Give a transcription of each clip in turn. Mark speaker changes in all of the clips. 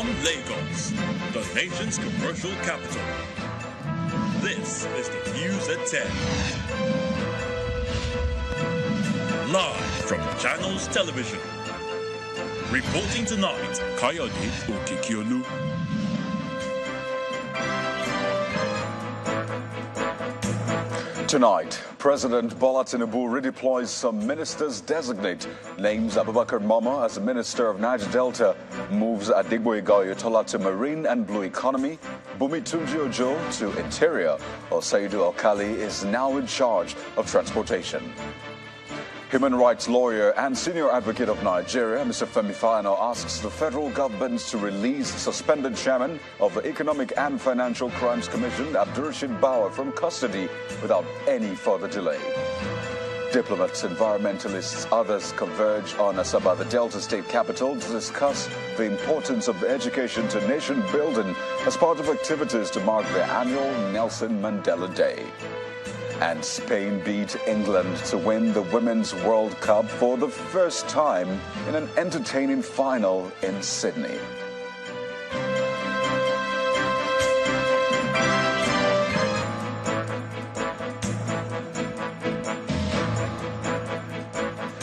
Speaker 1: From Lagos, the nation's commercial capital. This is the News at 10. Live from Channels Television. Reporting tonight, Kayode Okekiolu.
Speaker 2: Tonight, President Bola Tinubu redeploys some ministers designate, names Abubakar Momo as the Minister of Niger Delta, moves Adigboyega Oyetola to Marine and Blue Economy, Bumi Tunji-Ojo to Interior, while Saidu Alkali is now in charge of Transportation. Human rights lawyer and senior advocate of Nigeria, Mr. Femi Falana, asks the federal government to release suspended chairman of the Economic and Financial Crimes Commission, Abdulrasheed Bauer, from custody without any further delay. Diplomats, environmentalists, others converge on Asaba, the Delta State capital, to discuss the importance of education to nation building as part of activities to mark the annual Nelson Mandela Day. And Spain beat England to win the Women's World Cup for the first time in an entertaining final in Sydney.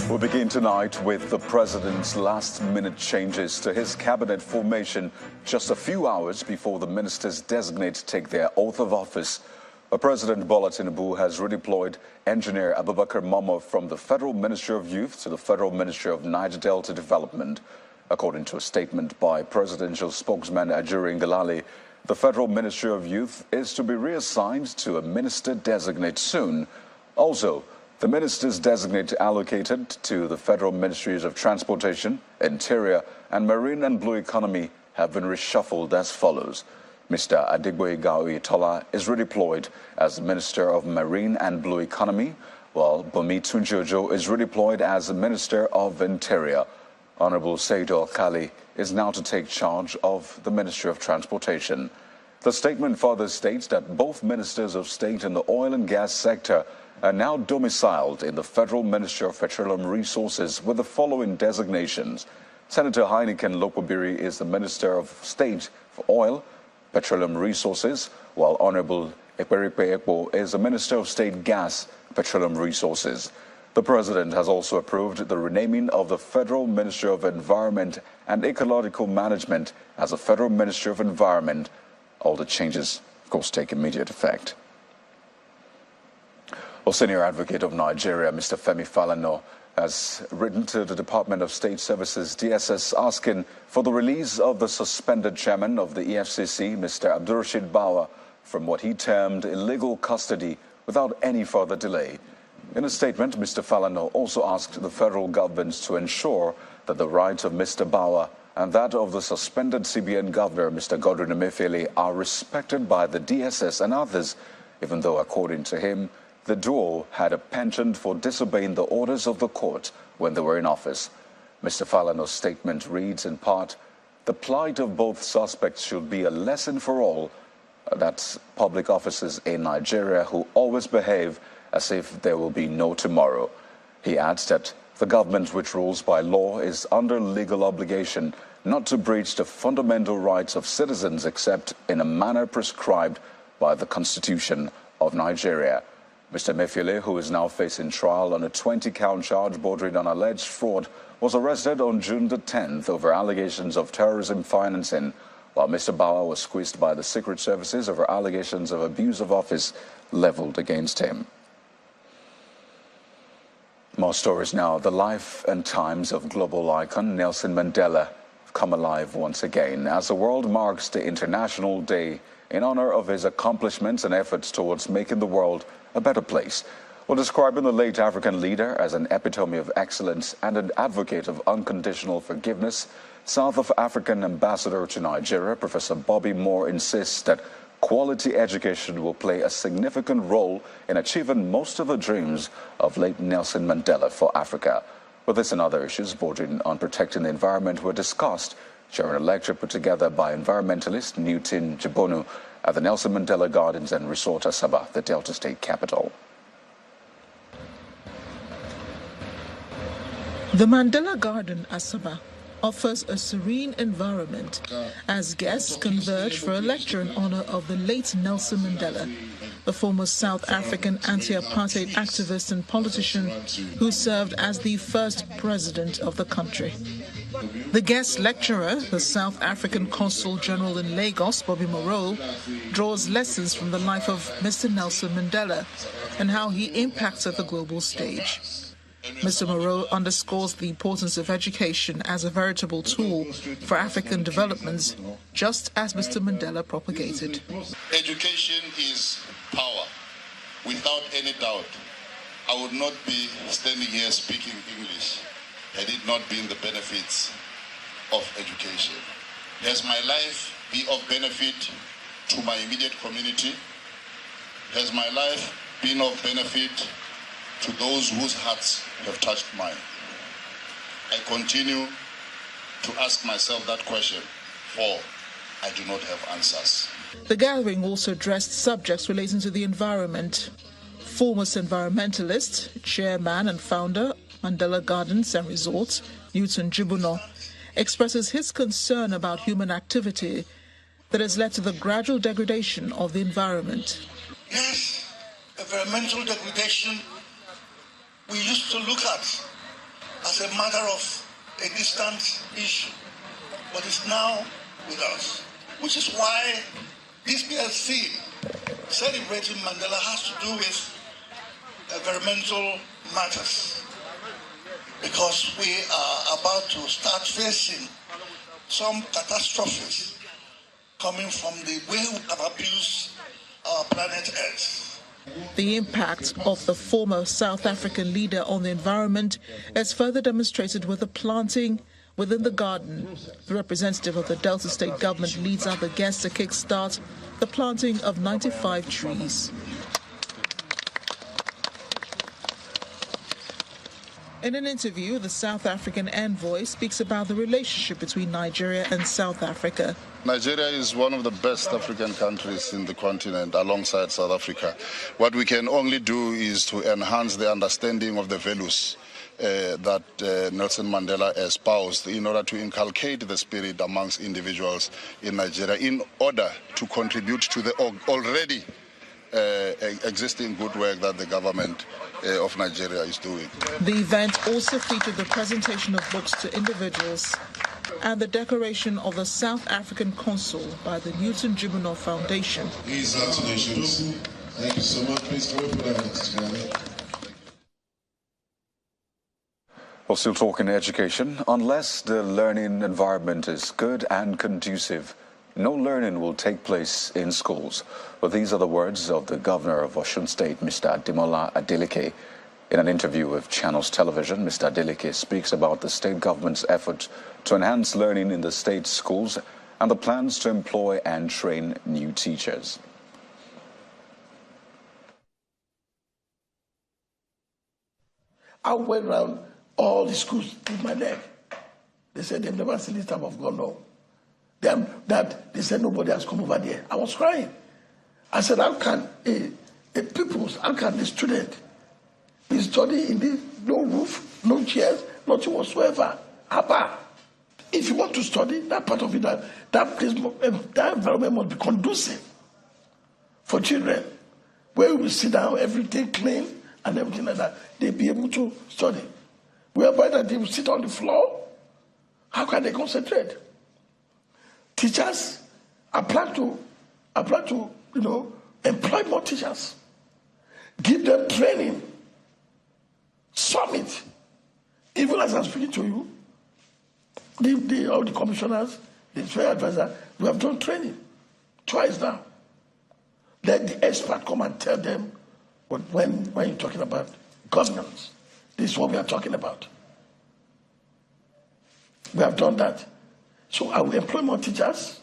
Speaker 2: We'll begin tonight with the president's last-minute changes to his cabinet formation just a few hours before the ministers designate take their oath of office. President Bola Tinubu has redeployed engineer Abubakar Momo from the Federal Ministry of Youth to the Federal Ministry of Niger Delta Development. According to a statement by presidential spokesman Ajuri Ngalale, the Federal Ministry of Youth is to be reassigned to a minister designate soon. Also, the ministers designate allocated to the Federal Ministries of Transportation, Interior, and Marine and Blue Economy have been reshuffled as follows. Mr. Adigboyega Oyetola is redeployed as Minister of Marine and Blue Economy, while Bumi Tunji-Ojo is redeployed as Minister of Interior. Honorable Saidu Alkali is now to take charge of the Ministry of Transportation. The statement further states that both ministers of state in the oil and gas sector are now domiciled in the Federal Ministry of Petroleum Resources with the following designations. Senator Heineken Lokobiri is the Minister of State for Oil, Petroleum Resources, while Honorable Ekperipe Ekpo is the Minister of State Gas, Petroleum Resources. The President has also approved the renaming of the Federal Ministry of Environment and Ecological Management as the Federal Ministry of Environment. All the changes, of course, take immediate effect. A senior advocate of Nigeria, Mr. Femi Falana, has written to the Department of State Services, DSS, asking for the release of the suspended chairman of the EFCC, Mr. Abdulrasheed Bauer, from what he termed illegal custody without any further delay. In a statement, Mr. Falana also asked the federal government to ensure that the rights of Mr. Bauer and that of the suspended CBN governor, Mr. Godwin Emefiele, are respected by the DSS and others, even though, according to him, the duo had a penchant for disobeying the orders of the court when they were in office. Mr. Falana's statement reads in part, "The plight of both suspects should be a lesson for all, that's public officers in Nigeria who always behave as if there will be no tomorrow." He adds that the government, which rules by law, is under legal obligation not to breach the fundamental rights of citizens except in a manner prescribed by the Constitution of Nigeria. Mr. Emefiele, who is now facing trial on a 20-count charge bordering on alleged fraud, was arrested on June the 10th over allegations of terrorism financing, while Mr. Bauer was squeezed by the Secret Services over allegations of abuse of office leveled against him. More stories now. The life and times of global icon Nelson Mandela have come alive once again as the world marks the International Day in honor of his accomplishments and efforts towards making the world a better place. While describing the late African leader as an epitome of excellence and an advocate of unconditional forgiveness, South African ambassador to Nigeria, Professor Bobby Moore, insists that quality education will play a significant role in achieving most of the dreams of late Nelson Mandela for Africa. But this and other issues bordering on protecting the environment were discussed during a lecture put together by environmentalist Newton Jibonu at the Nelson Mandela Gardens and Resort Asaba, the Delta State capital.
Speaker 3: The Mandela Garden, Asaba, offers a serene environment as guests converge for a lecture in honor of the late Nelson Mandela, the former South African anti-apartheid activist and politician who served as the first president of the country. The guest lecturer, the South African Consul General in Lagos, Bobby Moreau, draws lessons from the life of Mr. Nelson Mandela and how he impacted the global stage. Mr. Moreau underscores the importance of education as a veritable tool for African development, just as Mr. Mandela propagated.
Speaker 4: Education is power. Without any doubt, I would not be standing here speaking English had it not been the benefits of education. Has my life been of benefit to my immediate community? Has my life been of benefit to those whose hearts have touched mine? I continue to ask myself that question, for I do not have answers.
Speaker 3: The gathering also addressed subjects relating to the environment. Foremost environmentalist, chairman and founder, Mandela Gardens and Resorts, Newton Jibuno, expresses his concern about human activity that has led to the gradual degradation of the environment.
Speaker 5: Yes, environmental degradation we used to look at as a matter of a distant issue, but it's now with us, which is why this PLC celebrating Mandela has to do with environmental matters, because we are about to start facing some catastrophes coming from the way we have abused our planet Earth.
Speaker 3: The impact of the former South African leader on the environment is further demonstrated with the planting within the garden. The representative of the Delta State government leads other guests to kickstart the planting of 95 trees. In an interview, the South African envoy speaks about the relationship between Nigeria and South Africa.
Speaker 4: Nigeria is one of the best African countries in the continent alongside South Africa. What we can only do is to enhance the understanding of the values that Nelson Mandela espoused in order to inculcate the spirit amongst individuals in Nigeria in order to contribute to the already existing good work that the government of Nigeria is doing.
Speaker 3: The event also featured the presentation of books to individuals and the decoration of the South African Consul by the Newton Jibuno Foundation.
Speaker 6: These congratulations. Thank you so much. Please come and put our hands together.
Speaker 2: Well, still talking education. Unless the learning environment is good and conducive, no learning will take place in schools. But these are the words of the Governor of Osun State, Mr. Ademola Adeleke. In an interview with Channels Television, Mr. Adeleke speaks about the state government's effort to enhance learning in the state schools and the plans to employ and train new teachers.
Speaker 5: I went around all the schools with my leg. They said they've never seen this type of gun law. They said nobody has come over there. I was crying. I said, how can how can a student be studying in this, no roof, no chairs, nothing whatsoever? Abba, if you want to study, that part of it, that environment must be conducive for children, where we sit down, everything clean and everything like that. They'll be able to study. Whereby that they will sit on the floor, how can they concentrate? Teachers, I plan to employ more teachers, give them training, summit. Even as I'm speaking to you, all the commissioners, the fair advisor, we have done training twice now. Let the expert come and tell them when you're talking about governance, this is what we are talking about. We have done that. So I will employ more teachers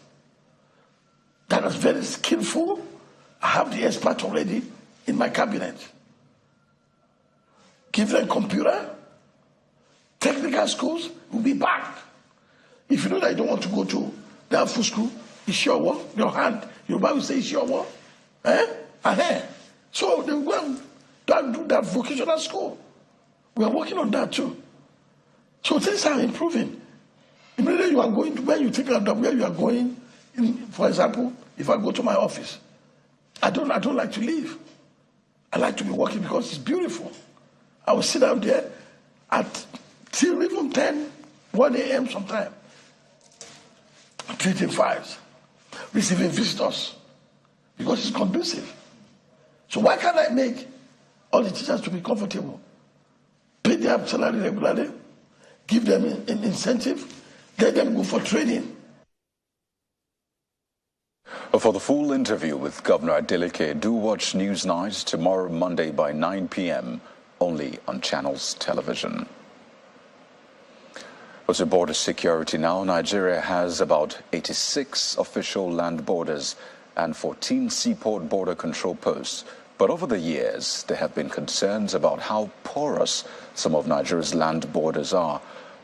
Speaker 5: that are very skillful. I have the expert already in my cabinet. Give them computer. Technical schools will be back. If you know that you don't want to go to the full school, it's your work, your hand. Your Bible says it's your work. So they will do that vocational school. We are working on that too. So things are improving. Immediately you are going to where you think of where you are going. For example, if I go to my office, I don't like to leave. I like to be working because it's beautiful. I will sit down there till even 10, 1 a.m. sometime, treating files, receiving visitors, because it's conducive. So why can't I make all the teachers to be comfortable, pay their salary regularly, give them an incentive, let them go for training?
Speaker 2: For the full interview with Governor Adeleke, do watch Newsnight tomorrow, Monday by 9 p.m., only on Channels Television. As to border security now, Nigeria has about 86 official land borders and 14 seaport border control posts. But over the years, there have been concerns about how porous some of Nigeria's land borders are.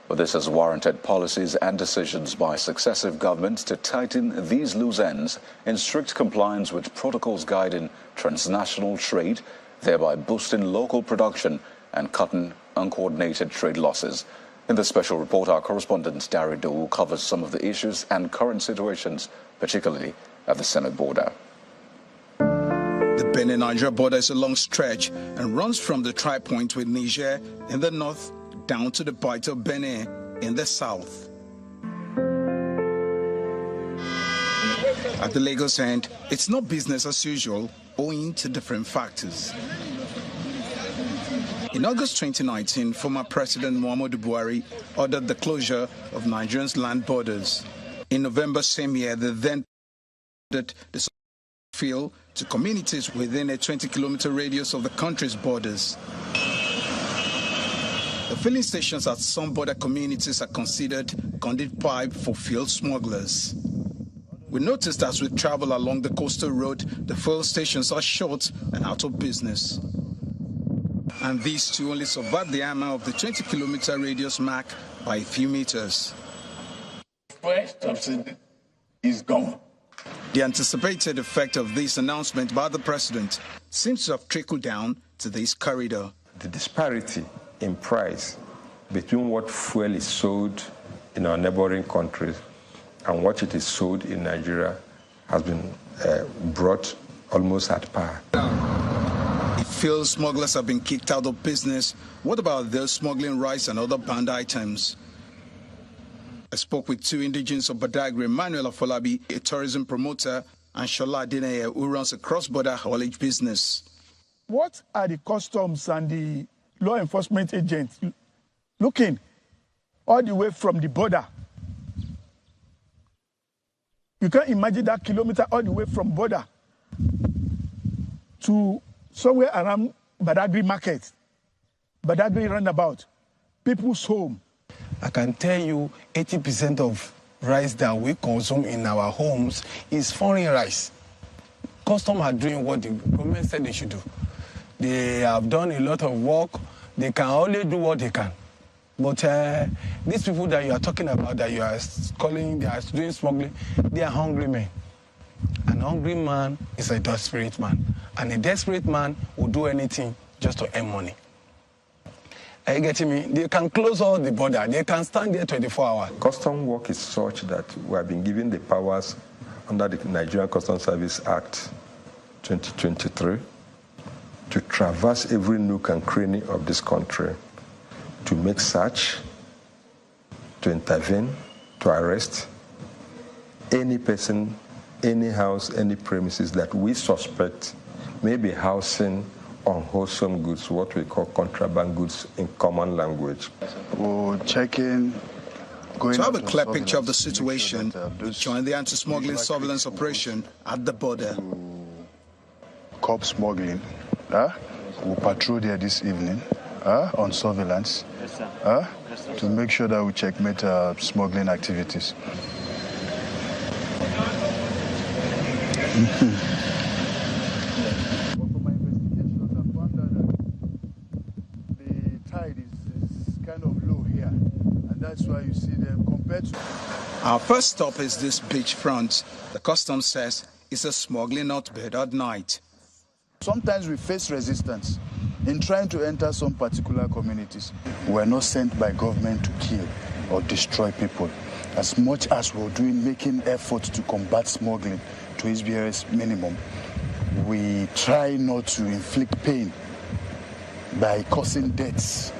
Speaker 2: But this has warranted policies and decisions by successive governments to tighten these loose ends in strict compliance with protocols guiding transnational trade, thereby boosting local production and cutting uncoordinated trade losses. In the special report, our correspondent Dari Dowu covers some of the issues and current situations, particularly at the Seme border.
Speaker 7: The Benin-Nigeria border is a long stretch and runs from the tri-point with Niger in the north down to the Bight of Benin in the south. At the Lagos end, it's not business as usual, owing to different factors. In August 2019, former President Muhammadu Buhari ordered the closure of Nigeria's land borders. In November same year, they then ordered the field to communities within a 20-kilometer radius of the country's borders. The filling stations at some border communities are considered conduit pipe for fuel smugglers. We noticed as we travel along the coastal road, the fuel stations are short and out of business. And these two only survive the hammer of the 20-kilometer radius mark by a few meters.
Speaker 5: First subsidy is gone.
Speaker 7: The anticipated effect of this announcement by the president seems to have trickled down to this corridor.
Speaker 8: The disparity in price between what fuel is sold in our neighboring countries and what it is sold in Nigeria has been brought almost at par.
Speaker 7: If fuel smugglers have been kicked out of business, what about those smuggling rice and other banned items? I spoke with two indigents of Badagry, Emmanuel Afolabi, a tourism promoter, and Shola Adeneye, who runs a cross-border haulage business.
Speaker 9: What are the customs and the law enforcement agents looking all the way from the border? You can imagine that kilometer all the way from border to somewhere around Badagry Market, Badagry Roundabout, people's home.
Speaker 10: I can tell you 80% of rice that we consume in our homes is foreign rice. Customs are doing what the government said they should do. They have done a lot of work. They can only do what they can. But these people that you are talking about, that you are calling, they are doing smuggling, they are hungry men. An hungry man is a desperate man. And a desperate man will do anything just to earn money. Are you getting me? They can close all the border. They can stand there 24 hours.
Speaker 8: Custom work is such that we have been given the powers under the Nigerian Customs Service Act 2023 to traverse every nook and cranny of this country, to make search, to intervene, to arrest any person, any house, any premises that we suspect may be housing unwholesome goods, what we call contraband goods in common language.
Speaker 11: We'll check in.
Speaker 7: To have a clear picture of the situation, we joined the anti-smuggling surveillance operation at the border.
Speaker 11: Cop smuggling. We'll patrol there this evening on surveillance to make sure that we checkmate smuggling activities. That's why you see them compared to...
Speaker 7: Our first stop is this beachfront. The customs says it's a smuggling hotbed at night.
Speaker 11: Sometimes we face resistance in trying to enter some particular communities. We're not sent by government to kill or destroy people. as much as we're doing, making efforts to combat smuggling to its barest minimum, we try not to inflict pain by causing deaths.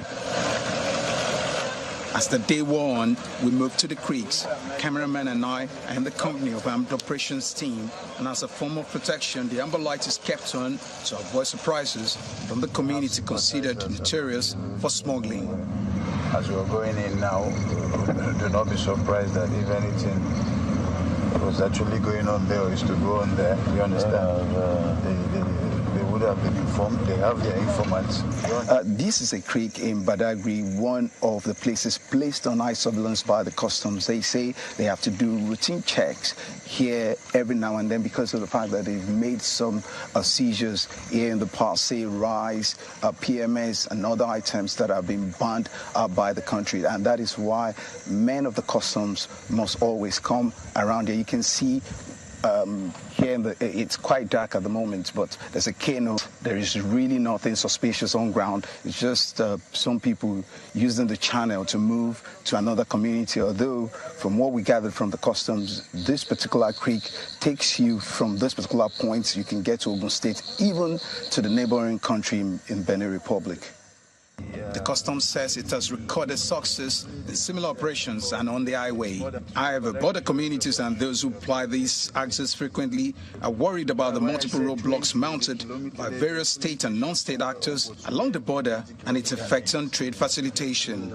Speaker 7: As the day wore on, we moved to the creeks. Cameraman and I are in the company of armed operations team, and as a form of protection, the amber light is kept on to avoid surprises from the community considered notorious for smuggling.
Speaker 12: As we are going in now, do not be surprised that if anything was actually going on there or is to go on there, you understand? They would have been informed. They have their informants.
Speaker 7: This is a creek in Badagry, one of the places placed on eye surveillance by the customs. They say they have to do routine checks here every now and then because of the fact that they've made some seizures here in the past, say rice, PMS, and other items that have been banned by the country. And that is why men of the customs must always come around here. You can see here it's quite dark at the moment, but there's a canoe. There is really nothing suspicious on ground. It's just some people using the channel to move to another community, although from what we gathered from the customs, this particular creek takes you from this particular point, you can get to Ogun State, even to the neighboring country in Benin Republic. The customs says it has recorded success in similar operations and on the highway. However, border communities and those who apply these access frequently are worried about the multiple roadblocks mounted by various state and non-state actors along the border and its effects on trade facilitation.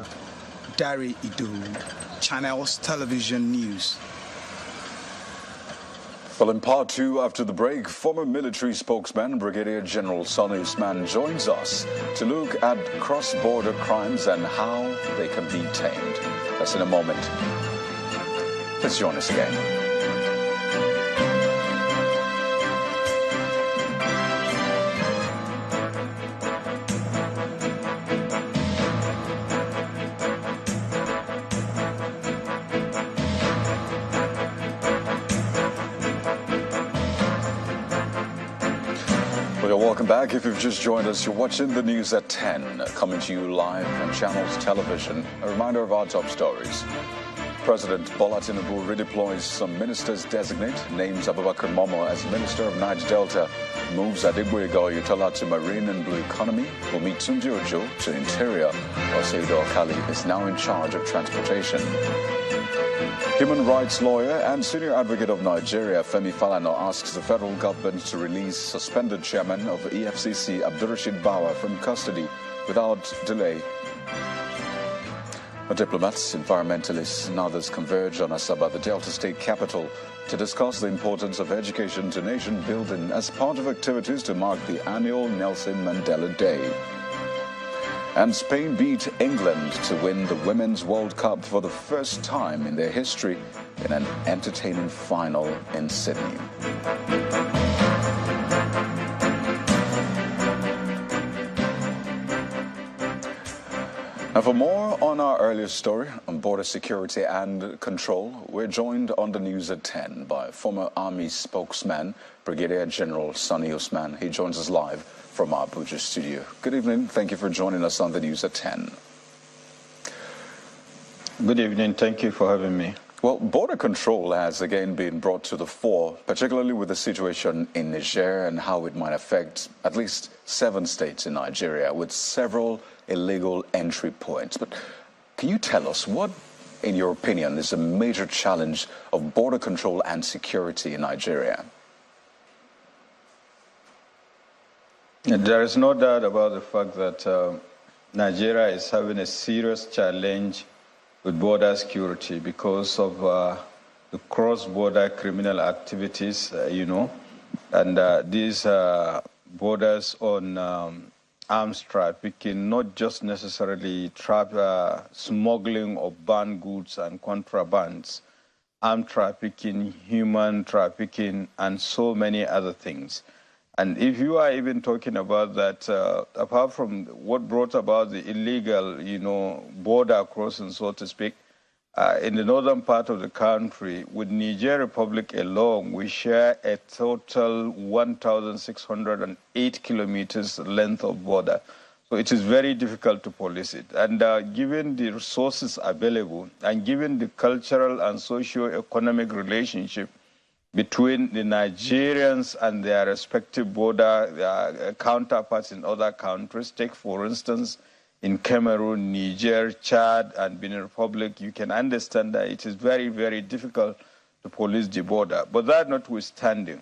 Speaker 7: Dari Ido, Channels Television News.
Speaker 2: Well, in part two, after the break, former military spokesman Brigadier General Sani Usman joins us to look at cross-border crimes and how they can be tamed. That's in a moment. Please join us again. Welcome back. If you've just joined us, you're watching the news at 10, coming to you live on Channels Television. A reminder of our top stories. President Bola Tinubu redeploys some ministers designate, names Abubakar Momo as Minister of Niger Delta, moves Adegboyega Oyetola to Marine and Blue Economy, Wumi Tunji Ojo to Interior, while Seido Okali is now in charge of transportation. Human rights lawyer and senior advocate of Nigeria, Femi Falana, asks the federal government to release suspended chairman of EFCC, Abdurrashid Bawa, from custody without delay. Diplomats, environmentalists, and others converge on Asaba, the Delta State capital, to discuss the importance of education to nation building as part of activities to mark the annual Nelson Mandela Day. And Spain beat England to win the Women's World Cup for the first time in their history in an entertaining final in Sydney. Now, for more on our earlier story on border security and control, we're joined on the news at 10 by former Army spokesman, Brigadier General Sani Usman. He joins us live from our Abuja studio. Good evening. Thank you for joining us on the news at 10.
Speaker 12: Good evening. Thank you for having me.
Speaker 2: Well, border control has again been brought to the fore, particularly with the situation in Niger and how it might affect at least 7 states in Nigeria with several illegal entry points. But can you tell us what, in your opinion, is a major challenge of border control and security in Nigeria?
Speaker 12: There is no doubt about the fact that Nigeria is having a serious challenge with border security because of the cross-border criminal activities, and these borders on arms trafficking, not just necessarily smuggling of banned goods and contrabands, arms trafficking, human trafficking, and so many other things. And if you are even talking about that, apart from what brought about the illegal, border crossing, so to speak, in the northern part of the country, with Niger Republic alone, we share a total 1,608 kilometers length of border. So it is very difficult to police it. And given the resources available and given the cultural and socio-economic relationship between the Nigerians and their respective border counterparts in other countries, take for instance, in Cameroon, Niger, Chad, and Benin Republic, you can understand that it is very, very difficult to police the border. But that notwithstanding,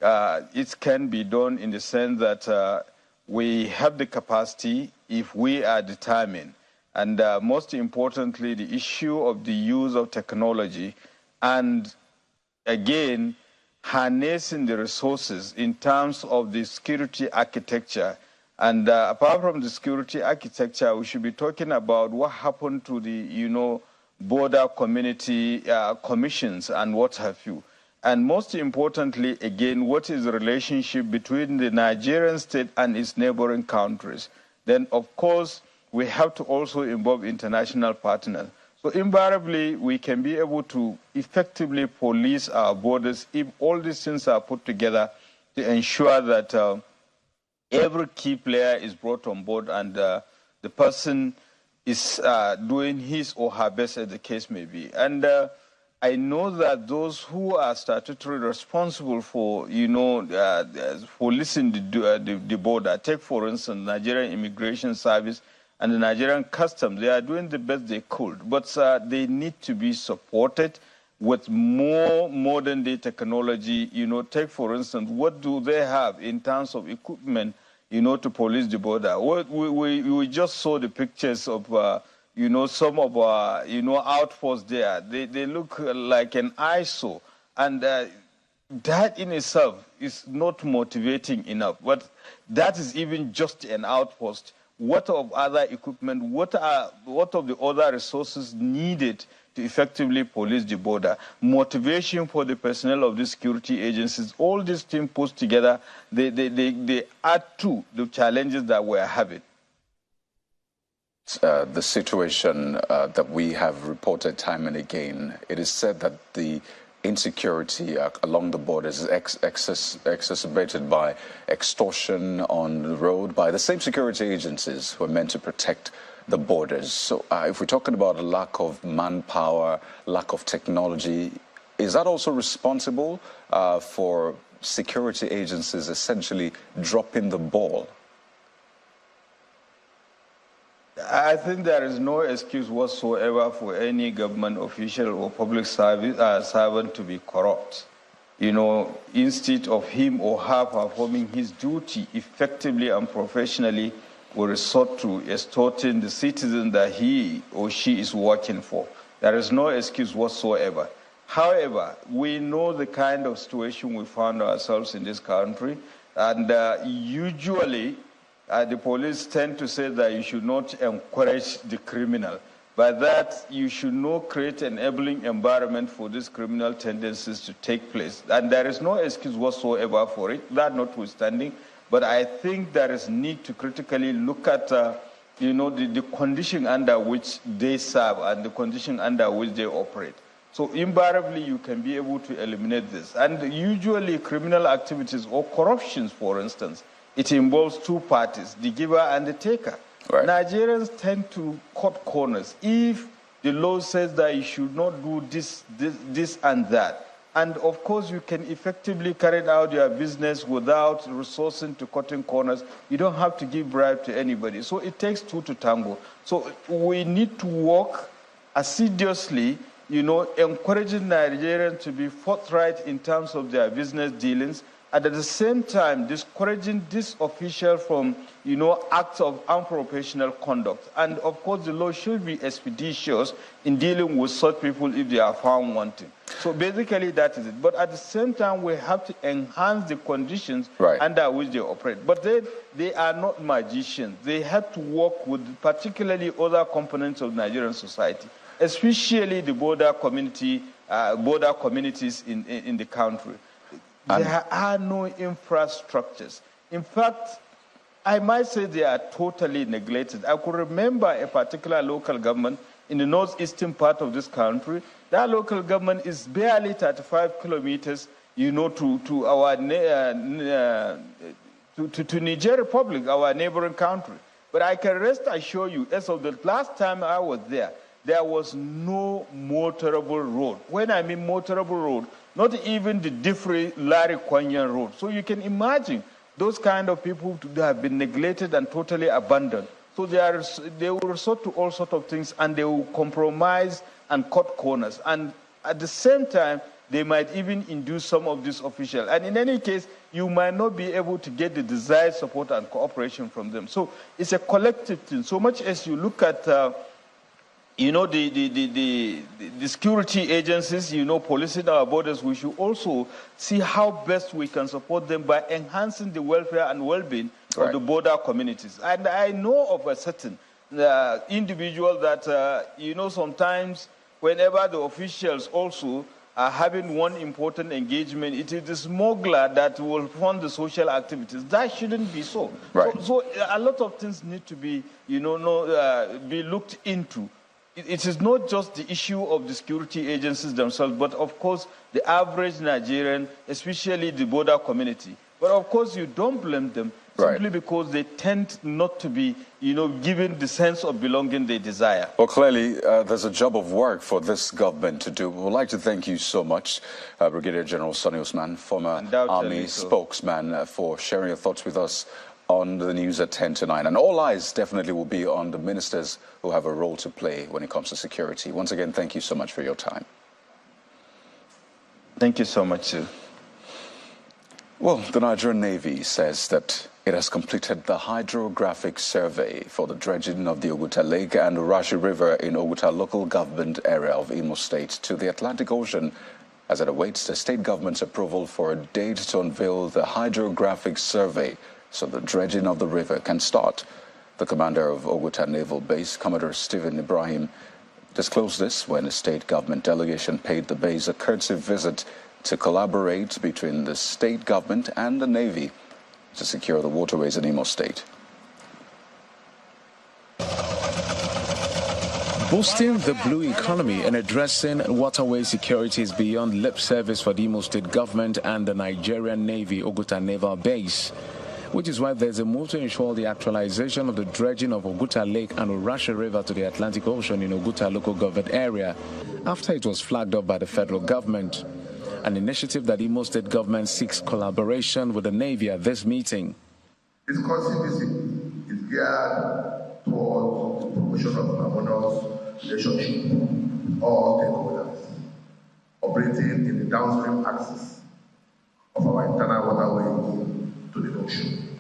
Speaker 12: it can be done in the sense that we have the capacity if we are determined. And most importantly, the issue of the use of technology and, again, harnessing the resources in terms of the security architecture. And apart from the security architecture, we should be talking about what happened to the, border community commissions and what have you. And most importantly, again, what is the relationship between the Nigerian state and its neighboring countries? Then, of course, we have to also involve international partners. So invariably, we can be able to effectively police our borders if all these things are put together to ensure that every key player is brought on board and the person is doing his or her best, as the case may be. And I know that those who are statutorily responsible for, policing the border, take for instance, Nigerian Immigration Service and the Nigerian Customs, they are doing the best they could, but they need to be supported with more modern-day technology. Take for instance, what do they have in terms of equipment, to police the border? We just saw the pictures of, some of our, outposts there. They look like an eyesore, and that in itself is not motivating enough. But that is even just an outpost. What of other equipment? What of the other resources needed to effectively police the border? Motivation for the personnel of the security agencies. All these things put together, they add to the challenges that we're having.
Speaker 2: The situation that we have reported time and again, it is said that the insecurity along the borders is exacerbated by extortion on the road by the same security agencies who are meant to protect the borders. So if we're talking about a lack of manpower, lack of technology, is that also responsible for security agencies essentially dropping the ball?
Speaker 12: I think there is no excuse whatsoever for any government official or public servant to be corrupt. Instead of him or her performing his duty effectively and professionally, will resort to extorting the citizen that he or she is working for. There is no excuse whatsoever. However, we know the kind of situation we found ourselves in this country, and usually the police tend to say that you should not encourage the criminal. By that, you should not create an enabling environment for these criminal tendencies to take place. And there is no excuse whatsoever for it, that notwithstanding. But I think there is need to critically look at, the condition under which they serve and the condition under which they operate. So invariably, you can be able to eliminate this. And usually, criminal activities or corruptions, for instance, it involves two parties, the giver and the taker. Right. Nigerians tend to cut corners. If the law says that you should not do this and that, and of course you can effectively carry out your business without resourcing to cutting corners, you don't have to give bribe to anybody. So it takes two to tango. So we need to work assiduously, encouraging Nigerians to be forthright in terms of their business dealings, and at the same time, discouraging this official from, acts of unprofessional conduct. And of course, the law should be expeditious in dealing with such people if they are found wanting. So basically, that is it. But at the same time, we have to enhance the conditions under which they operate. But they are not magicians. They have to work with particularly other components of Nigerian society, especially the border communities in the country. There are no infrastructures. In fact, I might say they are totally neglected. I could remember a particular local government in the northeastern part of this country. That local government is barely 35 kilometers, to our to Niger Republic, our neighboring country. But I can rest assure you, as of the last time I was there was no motorable road. When I mean motorable road, not even the Diffrey Larry Kwanyan road. So you can imagine those kind of people who have been neglected and totally abandoned. So they will resort to all sorts of things, and they will compromise and cut corners. And at the same time, they might even induce some of these officials. And in any case, you might not be able to get the desired support and cooperation from them. So it's a collective thing. So much as you look at, the security agencies, policing our borders, we should also see how best we can support them by enhancing the welfare and well-being of the border communities. And I know of a certain individual that, sometimes whenever the officials also are having one important engagement, it is the smuggler that will fund the social activities. That shouldn't be so.
Speaker 2: Right.
Speaker 12: So a lot of things need to be, be looked into. It is not just the issue of the security agencies themselves, but of course the average Nigerian, especially the border community. But of course you don't blame them simply because they tend not to be, given the sense of belonging they desire.
Speaker 2: Well, clearly, there's a job of work for this government to do. We would like to thank you so much, Brigadier General Sani Usman, former Army spokesman, for sharing your thoughts with us on the news at 10 to 9. And all eyes definitely will be on the ministers who have a role to play when it comes to security. Once again, thank you so much for your time.
Speaker 12: Thank you so much, too.
Speaker 2: Well, the Nigerian Navy says that it has completed the hydrographic survey for the dredging of the Oguta Lake and Rashi River in Oguta local government area of Imo State to the Atlantic Ocean as it awaits the state government's approval for a date to unveil the hydrographic survey so the dredging of the river can start. The commander of Oguta Naval Base, Commodore Stephen Ibrahim, disclosed this when a state government delegation paid the base a courtesy visit to collaborate between the state government and the Navy to secure the waterways in Imo State.
Speaker 13: Boosting the blue economy and addressing waterway security is beyond lip service for the Imo State government and the Nigerian Navy Oguta Naval Base, which is why there's a move to ensure the actualization of the dredging of Oguta Lake and Orashi River to the Atlantic Ocean in Oguta local government area after it was flagged up by the federal government. An initiative that Imo State government seeks collaboration with the Navy at this meeting.
Speaker 14: This CVC is geared towards the promotion of harmonious relationship with all stakeholders operating in the downstream axis of our internal waterway to the ocean,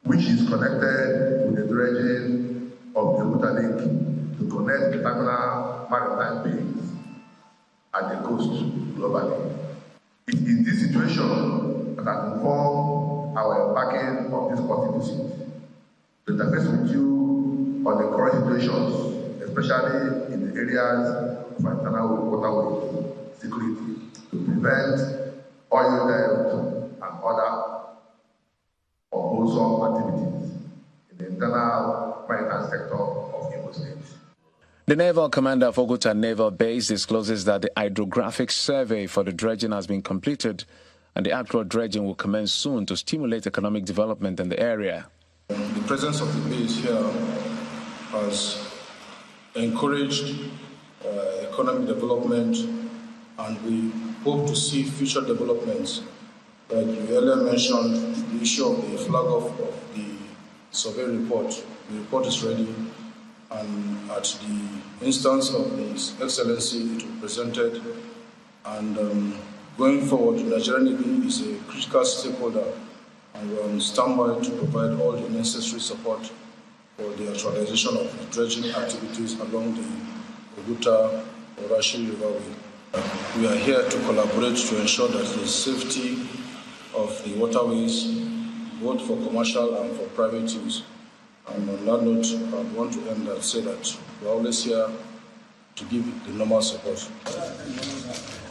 Speaker 14: which is connected with the dredging of the Oguta Lake to connect the terminal maritime bays at the coast globally. It is this situation that has informed our embarking on this court visit to interface with you on the current situations, especially in the areas of internal waterway security, to prevent oil theft and other unwholesome activities in the internal maritime sector of Imo State.
Speaker 13: The Naval Commander of Oguta Naval Base discloses that the hydrographic survey for the dredging has been completed and the actual dredging will commence soon to stimulate economic development in the area.
Speaker 15: The presence of the base here has encouraged economic development, and we hope to see future developments. Like you earlier mentioned, the issue of the flag off of the survey report. The report is ready, and at the instance of His Excellency, it will be presented. And going forward, the Nigerian Navy is a critical stakeholder, and we're on standby to provide all the necessary support for the actualization of the dredging activities along the Oguta-Orashi Riverway. We are here to collaborate to ensure that the safety of the waterways, both for commercial and for private use. And on that note, I want to end and say that we're always here to give the normal support.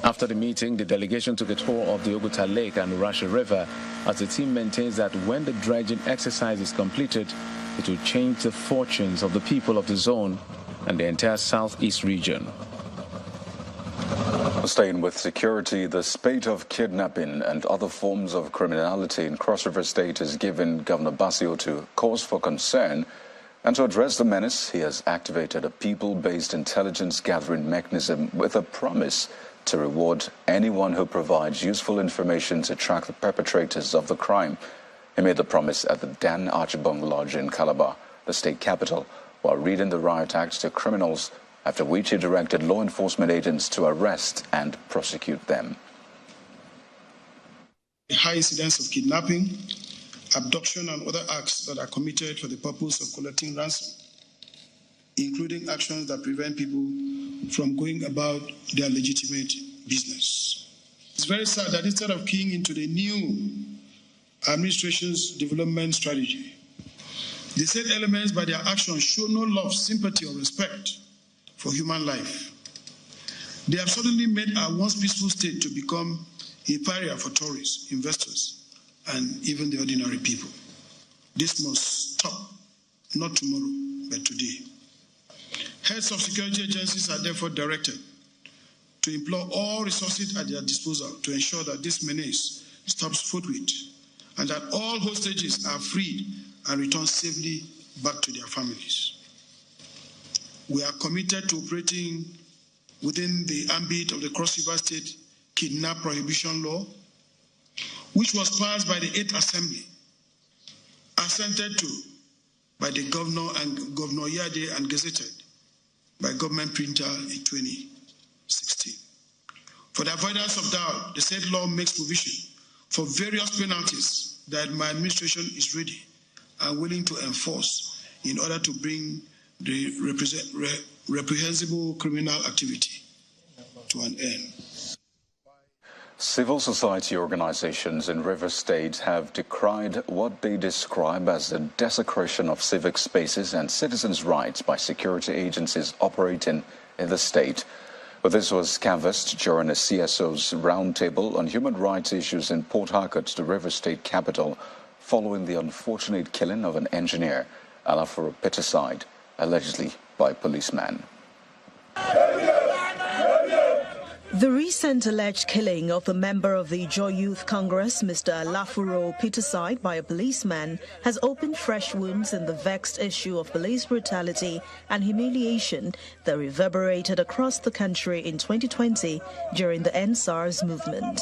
Speaker 13: After the meeting, the delegation took a tour of the Oguta Lake and Orashi River, as the team maintains that when the dredging exercise is completed, it will change the fortunes of the people of the zone and the entire southeast region.
Speaker 2: Staying with security, the spate of kidnapping and other forms of criminality in Cross River State has given Governor Bassey Otu cause for concern. And to address the menace, he has activated a people-based intelligence gathering mechanism with a promise to reward anyone who provides useful information to track the perpetrators of the crime. He made the promise at the Dan Archibong Lodge in Calabar, the state capital, while reading the riot act to criminals, after which he directed law enforcement agents to arrest and prosecute them.
Speaker 16: The high incidence of kidnapping, abduction and other acts that are committed for the purpose of collecting ransom, including actions that prevent people from going about their legitimate business. It's very sad that instead of keying into the new administration's development strategy, the said elements by their actions show no love, sympathy or respect for human life. They have suddenly made our once peaceful state to become a pariah for tourists, investors, and even the ordinary people. This must stop, not tomorrow, but today. Heads of security agencies are therefore directed to employ all resources at their disposal to ensure that this menace stops forthwith and that all hostages are freed and returned safely back to their families. We are committed to operating within the ambit of the Cross River State Kidnap Prohibition Law, which was passed by the 8th Assembly, assented to by the Governor and Governor Yade and gazetted by government printer in 2016. For the avoidance of doubt, the said law makes provision for various penalties that my administration is ready and willing to enforce in order to bring the reprehensible criminal activity to an end.
Speaker 2: Civil society organizations in River State have decried what they describe as the desecration of civic spaces and citizens' rights by security agencies operating in the state. But this was canvassed during a CSO's roundtable on human rights issues in Port Harcourt, the River State capital, following the unfortunate killing of an engineer, Alafuro Peterside, allegedly by policemen.
Speaker 17: The recent alleged killing of the member of the Joy Youth Congress, Mr. Alafuro Peterside, by a policeman has opened fresh wounds in the vexed issue of police brutality and humiliation that reverberated across the country in 2020 during the EndSARS movement.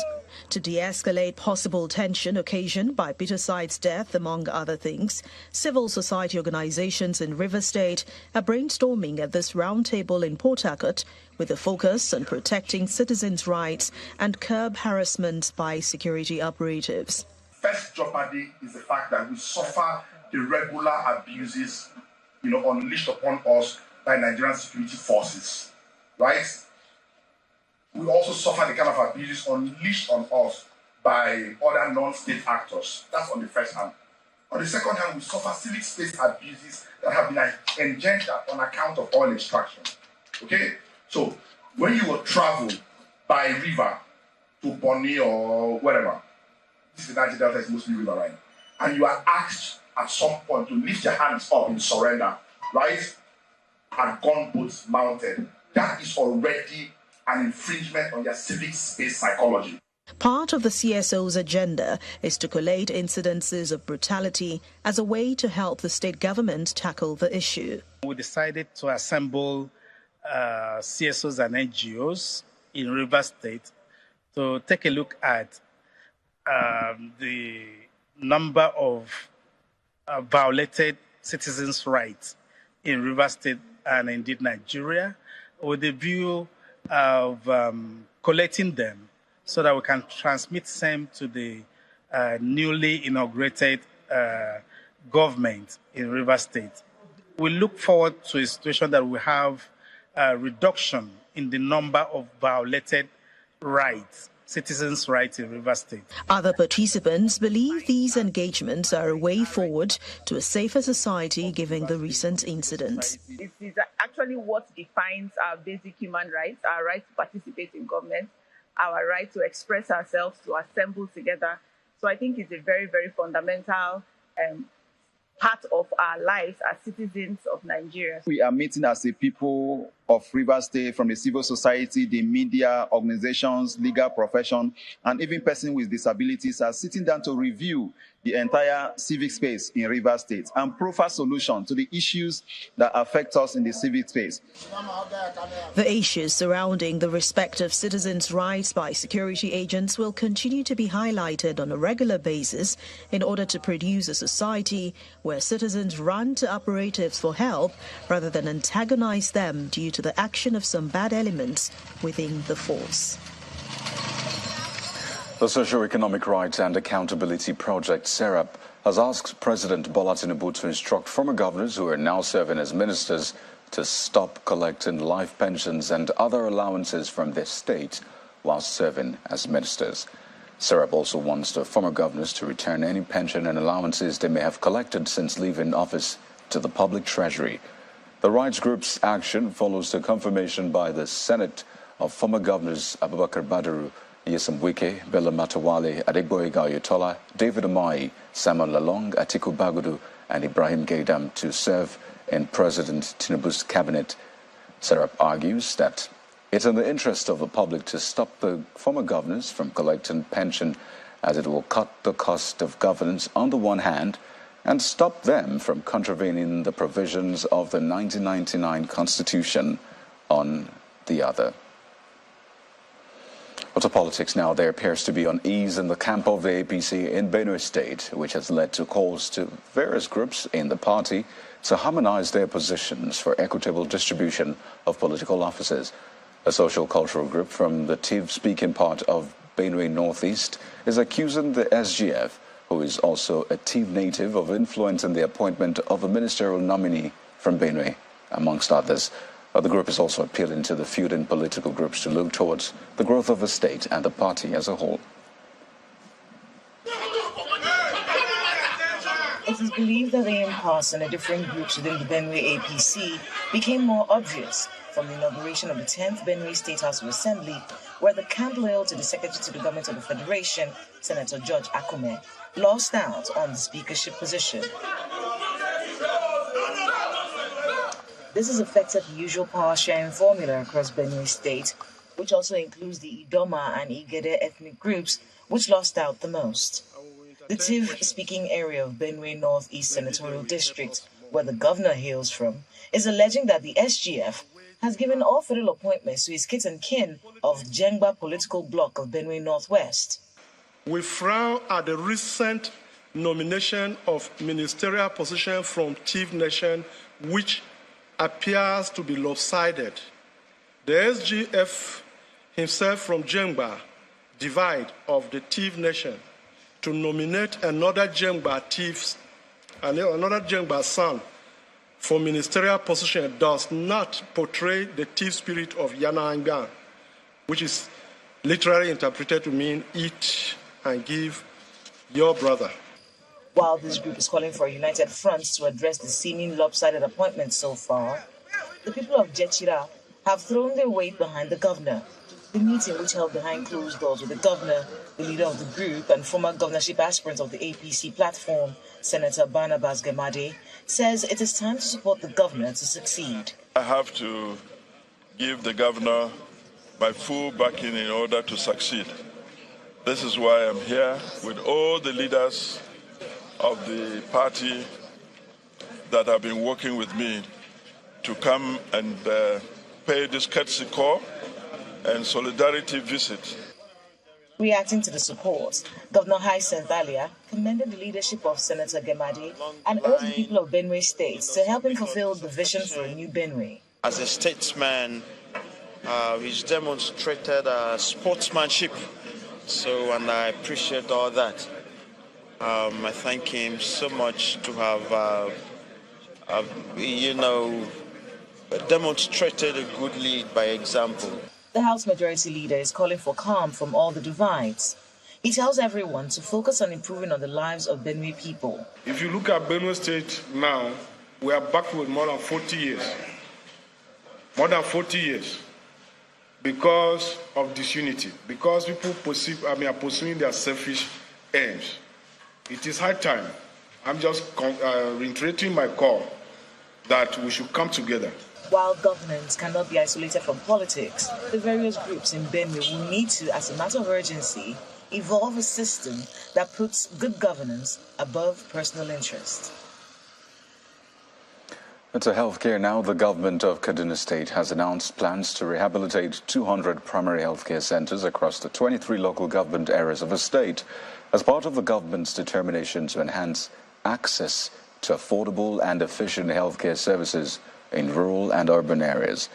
Speaker 17: To de-escalate possible tension occasioned by Peterside's death, among other things, civil society organizations in River State are brainstorming at this roundtable in Port Harcourt with a focus on protecting citizens' rights and curb harassment by security operatives.
Speaker 14: First jeopardy is the fact that we suffer the regular abuses, unleashed upon us by Nigerian security forces, right? We also suffer the kind of abuses unleashed on us by other non-state actors. That's on the first hand. On the second hand, we suffer civic space abuses that have been engendered on account of oil extraction. Okay? So, when you will travel by river to Bonny or wherever, this is the Niger Delta, is mostly riverine, and you are asked at some point to lift your hands up in surrender, right? And gunboats mounted. That is already an infringement on their civic space psychology.
Speaker 17: Part of the CSO's agenda is to collate incidences of brutality as a way to help the state government tackle the issue.
Speaker 18: We decided to assemble CSOs and NGOs in River State to take a look at the number of violated citizens' rights in River State and indeed Nigeria, with the view of collecting them so that we can transmit them to the newly inaugurated government in River State. We look forward to a situation that we have a reduction in the number of violated rights, citizens' rights in River State.
Speaker 17: Other participants believe these engagements are a way forward to a safer society given the recent incidents.
Speaker 19: It is actually what defines our basic human rights, our right to participate in government, our right to express ourselves, to assemble together. So I think it's a very, very fundamental part of our lives as citizens of Nigeria.
Speaker 20: We are meeting as a people of Rivers State, from the civil society, the media, organizations, legal profession, and even persons with disabilities are sitting down to review the entire civic space in Rivers State and provide solutions to the issues that affect us in the civic space.
Speaker 17: The issues surrounding the respect of citizens' rights by security agents will continue to be highlighted on a regular basis in order to produce a society where citizens run to operatives for help rather than antagonize them due to the action of some bad elements within the force.
Speaker 2: The Socio-Economic Rights and Accountability Project, SERAP, has asked President Bola Tinubu to instruct former governors who are now serving as ministers to stop collecting life pensions and other allowances from their state while serving as ministers. SERAP also wants the former governors to return any pension and allowances they may have collected since leaving office to the public treasury. The rights group's action follows the confirmation by the Senate of former governors Abubakar Badaru, Nyesom Wike, Bello Matawalle, Adegboyega Oyetola, David Umahi, Samuel Lalong, Atiku Bagudu, and Ibrahim Gaidam to serve in President Tinubu's cabinet. SERAP argues that it's in the interest of the public to stop the former governors from collecting pension, as it will cut the cost of governance on the one hand and stop them from contravening the provisions of the 1999 Constitution on the other. To politics now, there appears to be unease in the camp of the APC in Benue State, which has led to calls to various groups in the party to harmonize their positions for equitable distribution of political offices. A social-cultural group from the Tiv-speaking part of Benue Northeast is accusing the SGF, who is also a Tiv native, of influencing the appointment of a ministerial nominee from Benue, amongst others. The group is also appealing to the feuding political groups to look towards the growth of the state and the party as a whole.
Speaker 21: It is believed that the impasse in the different groups within the Benue APC became more obvious from the inauguration of the 10th Benue State House of Assembly, where the camp loyal to the Secretary to the Government of the Federation, Senator George Akume, lost out on the speakership position. This has affected the usual power-sharing formula across Benue State, which also includes the Idoma and Igede ethnic groups, which lost out the most. The Tiv-speaking area of Benue Northeast Senatorial District, where the governor hails from, is alleging that the SGF has given all federal appointments to his kith and kin of Jengba political bloc of Benue Northwest.
Speaker 22: We frown at the recent nomination of ministerial position from Tiv Nation, which appears to be lopsided. The SGF himself from Jengba divide of the Tiv Nation to nominate another Jengba Tiv and another Jengba son for ministerial position does not portray the Tiv spirit of Yana Angan, which is literally interpreted to mean eat and give your brother.
Speaker 21: While this group is calling for a united front to address the seeming lopsided appointments so far, the people of Jechira have thrown their weight behind the governor. The meeting, which held behind closed doors with the governor, the leader of the group, and former governorship aspirant of the APC platform, Senator Barnabas Gemade, says it is time to support the governor to succeed.
Speaker 23: I have to give the governor my full backing in order to succeed. This is why I'm here with all the leaders of the party that have been working with me to come and pay this courtesy call and solidarity visit.
Speaker 21: Reacting to the support, Governor Hyacinth Alia commended the leadership of Senator Gemade and urged the people of Benue State to help him fulfill the vision for a new Benue.
Speaker 24: As a statesman, he's demonstrated sportsmanship, and I appreciate all that. I thank him so much to have, demonstrated a good lead by example.
Speaker 21: The House Majority Leader is calling for calm from all the divides. He tells everyone to focus on improving on the lives of Benue people.
Speaker 22: If you look at Benue State now, we are back with more than 40 years. More than 40 years. Because of disunity. Because people are pursuing their selfish aims. It is high time I'm just reiterating my call that we should come together.
Speaker 21: While governance cannot be isolated from politics, the various groups in Benue will need to, as a matter of urgency, evolve a system that puts good governance above personal interest.
Speaker 2: To healthcare now, the government of Kaduna State has announced plans to rehabilitate 200 primary healthcare centers across the 23 local government areas of the state as part of the government's determination to enhance access to affordable and efficient healthcare services in rural and urban areas.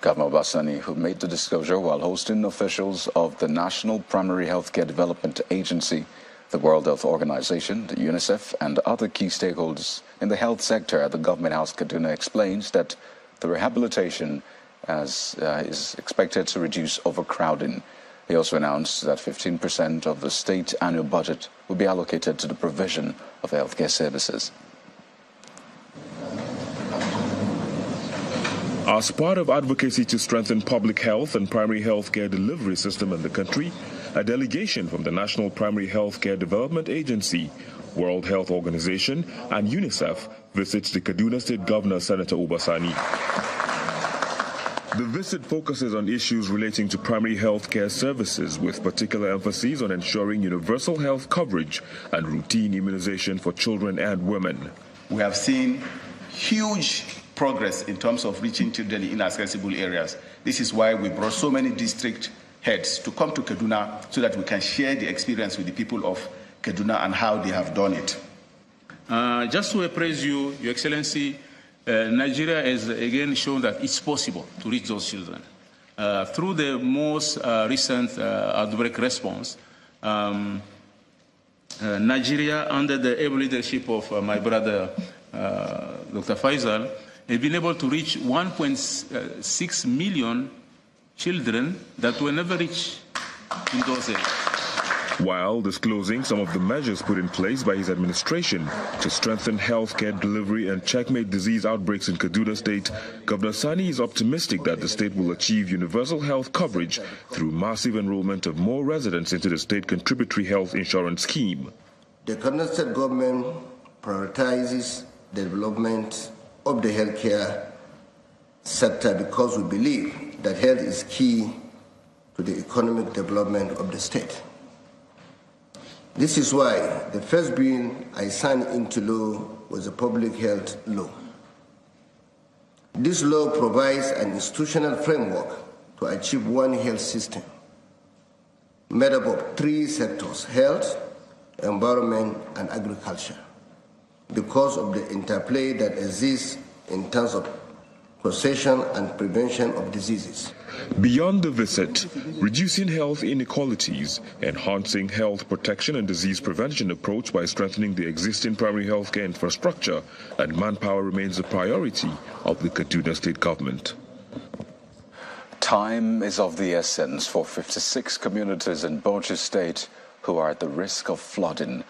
Speaker 2: Governor Obasani, who made the disclosure while hosting officials of the National Primary Healthcare Development Agency, the World Health Organization, the UNICEF, and other key stakeholders in the health sector at the Government House Kaduna, explains that the rehabilitation is expected to reduce overcrowding. He also announced that 15% of the state annual budget will be allocated to the provision of healthcare services.
Speaker 1: As part of advocacy to strengthen public health and primary health care delivery system in the country, a delegation from the National Primary Health Care Development Agency, World Health Organization, and UNICEF visits the Kaduna State Governor, Senator Obasani. The visit focuses on issues relating to primary health care services, with particular emphasis on ensuring universal health coverage and routine immunization for children and women.
Speaker 3: We have seen huge progress in terms of reaching children in inaccessible areas. This is why we brought so many district heads to come to Kaduna so that we can share the experience with the people of Kaduna and how they have done it.
Speaker 4: Just to appraise you, Your Excellency, Nigeria has again shown that it's possible to reach those children. Through the most recent outbreak response, Nigeria, under the able leadership of my brother, Dr. Faisal, has been able to reach 1.6 million children that were never reached in those areas.
Speaker 1: While disclosing some of the measures put in place by his administration to strengthen healthcare delivery and checkmate disease outbreaks in Kaduna State, Governor Sani is optimistic that the state will achieve universal health coverage through massive enrollment of more residents into the state contributory health insurance scheme.
Speaker 6: The Kaduna State government prioritizes the development of the healthcare sector because we believe that health is key to the economic development of the state. This is why the first bill I signed into law was a public health law. This law provides an institutional framework to achieve one health system made up of three sectors: health, environment, and agriculture, because of the interplay that exists in terms of causation and prevention of diseases.
Speaker 1: Beyond the visit, reducing health inequalities, enhancing health protection and disease prevention approach by strengthening the existing primary health care infrastructure and manpower remains a priority of the Kaduna State government.
Speaker 2: Time is of the essence for 56 communities in Bauchi State who are at the risk of flooding.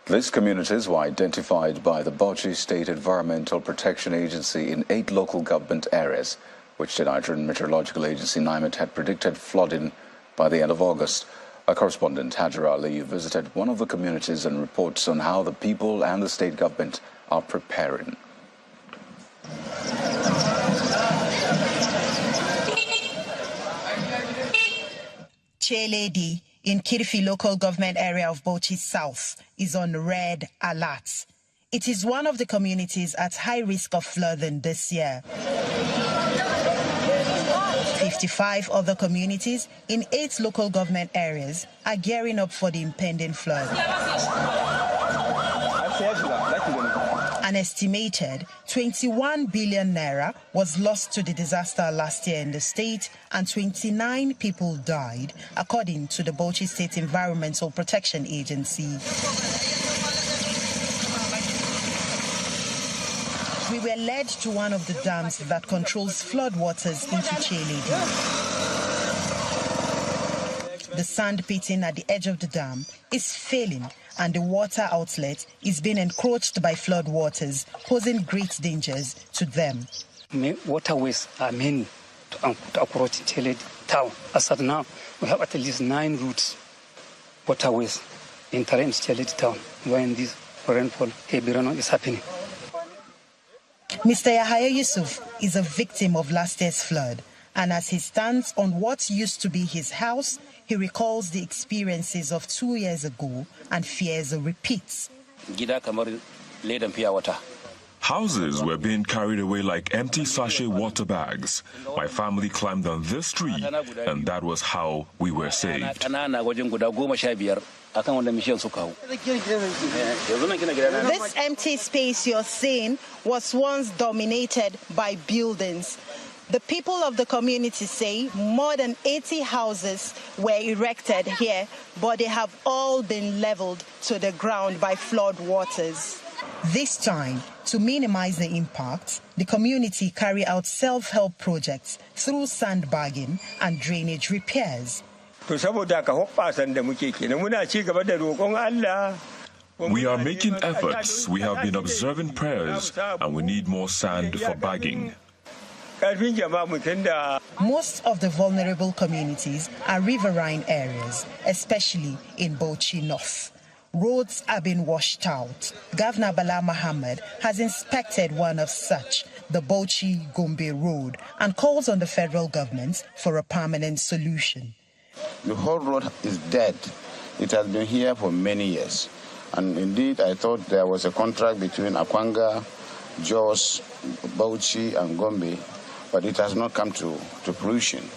Speaker 2: These communities were identified by the Bauchi State Environmental Protection Agency in 8 local government areas, which the Nigerian Meteorological Agency NIMET had predicted flooding by the end of August. Our correspondent Hajra Ali visited one of the communities and reports on how the people and the state government are preparing.
Speaker 25: Cheledi in Kirfi local government area of Bauchi South is on red alert. It is one of the communities at high risk of flooding this year. 55 other communities in 8 local government areas are gearing up for the impending flood. An estimated 21 billion naira was lost to the disaster last year in the state, and 29 people died, according to the Bauchi State Environmental Protection Agency. We were led to one of the dams that controls floodwaters into Cheledi. The sand pitting at the edge of the dam is failing, and the water outlet is being encroached by floodwaters, posing great dangers to them.
Speaker 26: Waterways are many to approach Cheledi town. As of now, we have at least 9 routes, waterways, entering Cheledi town, when these rainfall, heavy rain is happening.
Speaker 25: Mr. Yahaya Yusuf is a victim of last year's flood, and as he stands on what used to be his house, he recalls the experiences of 2 years ago and fears a repeat.
Speaker 1: Houses were being carried away like empty sachet water bags. My family climbed on this tree, and that was how we were saved.
Speaker 25: This empty space you're seeing was once dominated by buildings. The people of the community say more than 80 houses were erected here, but they have all been leveled to the ground by flood waters. This time, to minimize the impact, the community carry out self-help projects through sandbagging and drainage repairs.
Speaker 1: We are making efforts. We have been observing prayers, and we need more sand for bagging.
Speaker 25: Most of the vulnerable communities are riverine areas, especially in Bauchi North. Roads are being washed out. Governor Bala Mohammed has inspected one of such, the Bauchi-Gombe Road, and calls on the federal government for a permanent solution.
Speaker 5: The whole road is dead. It has been here for many years. And indeed, I thought there was a contract between Akwanga, Jos, Bauchi, and Gombe, but it has not come to fruition.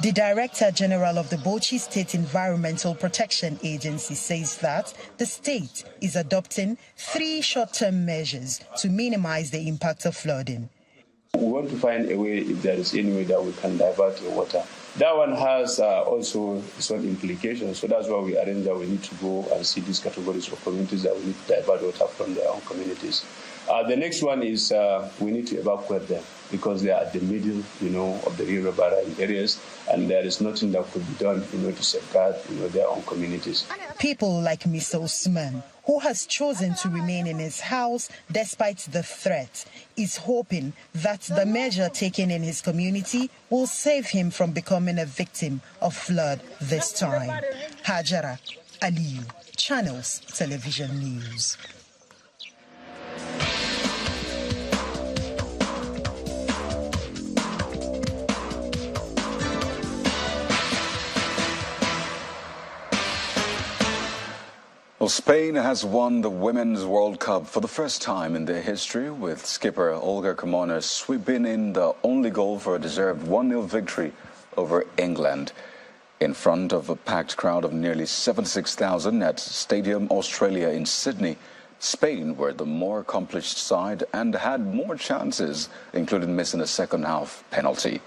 Speaker 25: The Director General of the Bauchi State Environmental Protection Agency says that the state is adopting 3 short-term measures to minimize the impact of flooding.
Speaker 7: We want to find a way, if there is any way that we can divert the water. That one has also some implications, so that's why we arrange that we need to go and see these categories of communities that we need to divert water from their own communities. The next one is we need to evacuate them because they are at the middle, of the river barrage areas, and there is nothing that could be done, to safeguard, their own communities.
Speaker 25: People like Mr. Usman, who has chosen to remain in his house despite the threat, is hoping that the measure taken in his community will save him from becoming a victim of flood this time. Hajara Aliyu, Channels Television News.
Speaker 2: Well, Spain has won the Women's World Cup for the first time in their history, with skipper Olga Carmona sweeping in the only goal for a deserved 1-0 victory over England. In front of a packed crowd of nearly 76,000 at Stadium Australia in Sydney, Spain were the more accomplished side and had more chances, including missing a second-half penalty.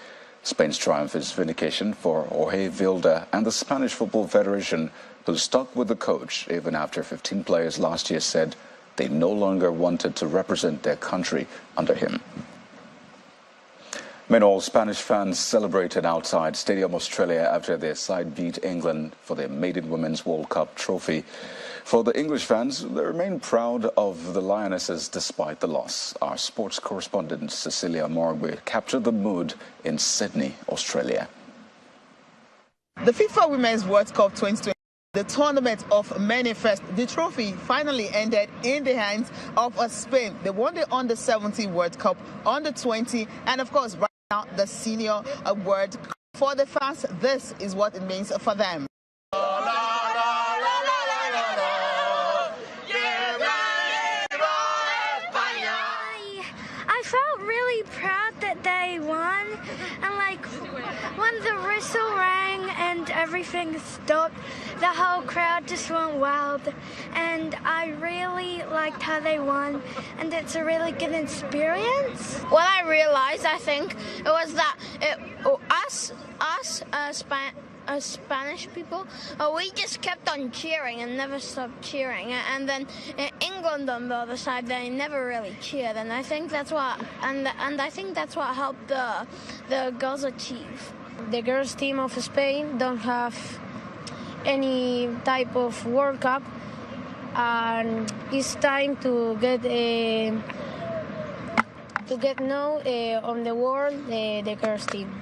Speaker 2: Spain's triumph is vindication for Jorge Vilda and the Spanish Football Federation, who stuck with the coach even after 15 players last year said they no longer wanted to represent their country under him. Meanwhile, Spanish fans celebrated outside Stadium Australia after their side beat England for their maiden Women's World Cup trophy. For the English fans, they remain proud of the Lionesses despite the loss. Our sports correspondent Cecilia Morgwe captured the mood in Sydney, Australia.
Speaker 8: The FIFA Women's World Cup 2020. The tournament of Manifest, the trophy finally ended in the hands of Spain. They won the Under-17 World Cup, Under-20, and of course, right now, the Senior World Cup. For the fans, this is what it means for them.
Speaker 9: I felt really proud that they won, and when the whistle rang and everything stopped, the whole crowd just went wild, and I really liked how they won, and it's a really good experience.
Speaker 10: What I realized, I think, it was that Spanish people, we just kept on cheering and never stopped cheering, and then England on the other side, they never really cheered, and I think that's what helped the girls achieve.
Speaker 9: The girls' team of Spain don't have any type of World Cup, and it's time to get known on the world the girls' team.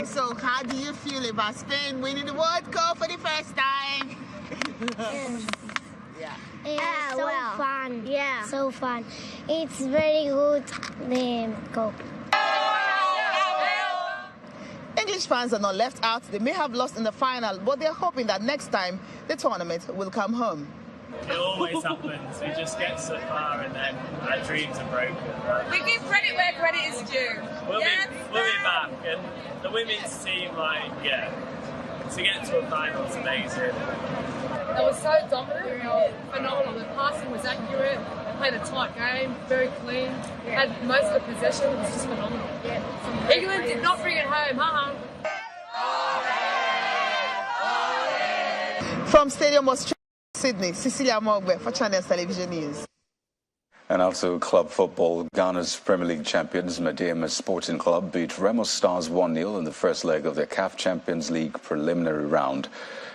Speaker 8: So how do you feel about Spain winning the World Cup for the first time?
Speaker 9: Yes.
Speaker 8: Yeah.
Speaker 9: Yeah, so fun. Yeah. So fun. It's very good, the Cup.
Speaker 8: English fans are not left out. They may have lost in the final, but they're hoping that next time the tournament will come home.
Speaker 11: It always happens. We just get so far and then our dreams are broken. Right?
Speaker 12: We give credit where credit is due.
Speaker 11: We'll be back. And the women's team, to get to a final is amazing.
Speaker 12: It was so dominant, phenomenal. The passing was accurate, played a tight game, very clean, had most of the possession. It was just phenomenal. Yeah. England did not bring it home,
Speaker 8: From Stadium Australia, Sydney, Cecilia Mogbe for Channels Television News.
Speaker 2: And also club football, Ghana's Premier League champions Medema Sporting Club beat Remo Stars 1-0 in the first leg of their CAF Champions League preliminary round.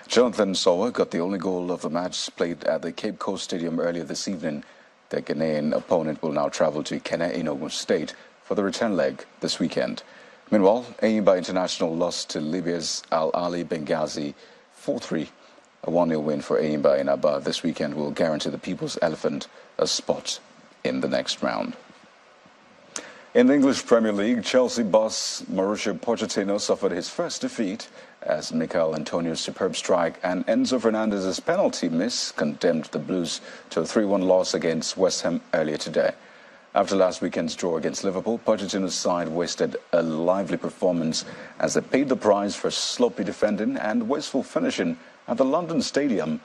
Speaker 2: Jonathan Sowa got the only goal of the match played at the Cape Coast Stadium earlier this evening. Their Ghanaian opponent will now travel to Kene in Ogun State for the return leg this weekend. Meanwhile, Enyimba International lost to Libya's Al Ali Benghazi 4-3. A 1-0 win for Enyimba in Aba this weekend will guarantee the People's Elephant a spot in the next round. In the English Premier League, Chelsea boss Mauricio Pochettino suffered his first defeat as Mikel Antonio's superb strike and Enzo Fernandez's penalty miss condemned the Blues to a 3-1 loss against West Ham earlier today. After last weekend's draw against Liverpool, Pochettino's side wasted a lively performance as they paid the price for sloppy defending and wasteful finishing at the London Stadium.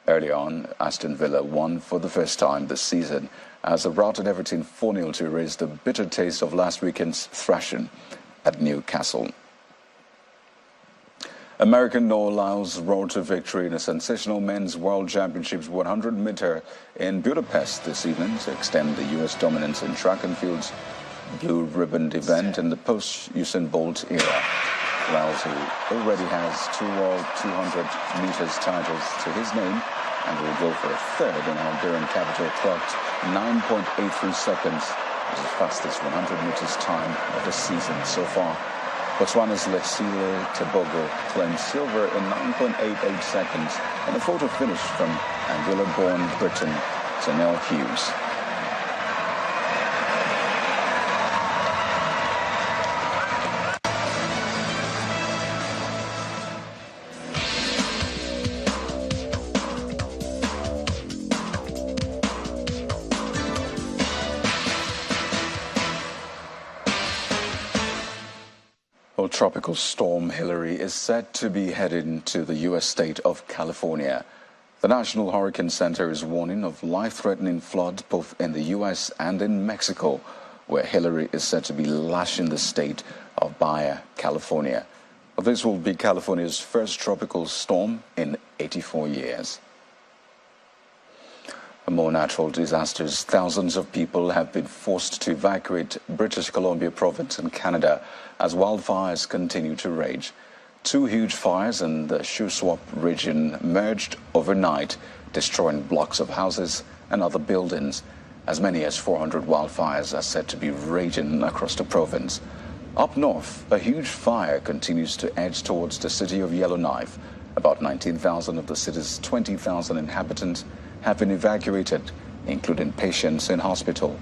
Speaker 2: Early on, Aston Villa won for the first time this season as they routed Everton 4-0 to erase the bitter taste of last weekend's thrashing at Newcastle. American Noah Lyles rode to victory in a sensational men's World Championships 100-meter in Budapest this evening to extend the U.S. dominance in track and field's blue ribbon event in the post-Usain Bolt era. Lyles, who already has 2 World 200 meters titles to his name and will go for a third in Honduran capital, clocked 9.83 seconds, which is the fastest 100 meters time of the season so far. Botswana's Lesile Tebogo claimed silver in 9.88 seconds in a photo finish from Anguilla-born Briton Janelle Hughes. Tropical storm Hillary is set to be heading to the U.S. state of California. The National Hurricane Center is warning of life-threatening flood both in the U.S. and in Mexico, where Hillary is said to be lashing the state of Baja California. This will be California's first tropical storm in 84 years. More natural disasters. Thousands of people have been forced to evacuate British Columbia province in Canada as wildfires continue to rage. 2 huge fires in the Shuswap region merged overnight, destroying blocks of houses and other buildings. As many as 400 wildfires are said to be raging across the province. Up north, a huge fire continues to edge towards the city of Yellowknife. About 19,000 of the city's 20,000 inhabitants have been evacuated, including patients in hospital.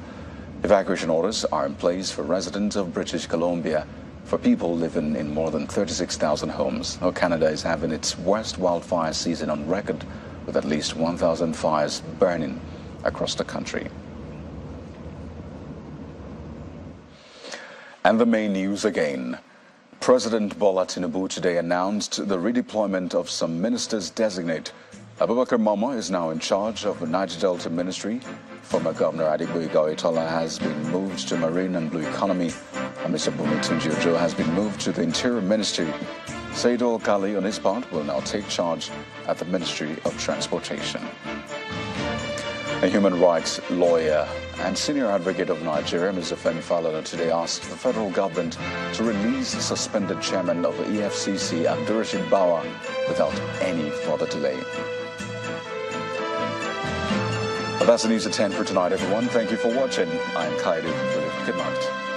Speaker 2: Evacuation orders are in place for residents of British Columbia, for people living in more than 36,000 homes. Now, Canada is having its worst wildfire season on record, with at least 1,000 fires burning across the country. And the main news again. President Bola Tinubu today announced the redeployment of some ministers designate. Abubakar Momo is now in charge of the Niger Delta Ministry. Former Governor Adigboyega Oyetola has been moved to Marine and Blue Economy, and Mr. Bumi Tunji-Ojo has been moved to the Interior Ministry. Saido Kali, on his part, will now take charge at the Ministry of Transportation. A human rights lawyer and senior advocate of Nigeria, Mr. Femi Falana, today asked the federal government to release the suspended chairman of the EFCC, Abdurrashid Bawa, without any further delay. Well, that's the news at 10 for tonight, everyone. Thank you for watching. I'm Kaidu. Good night.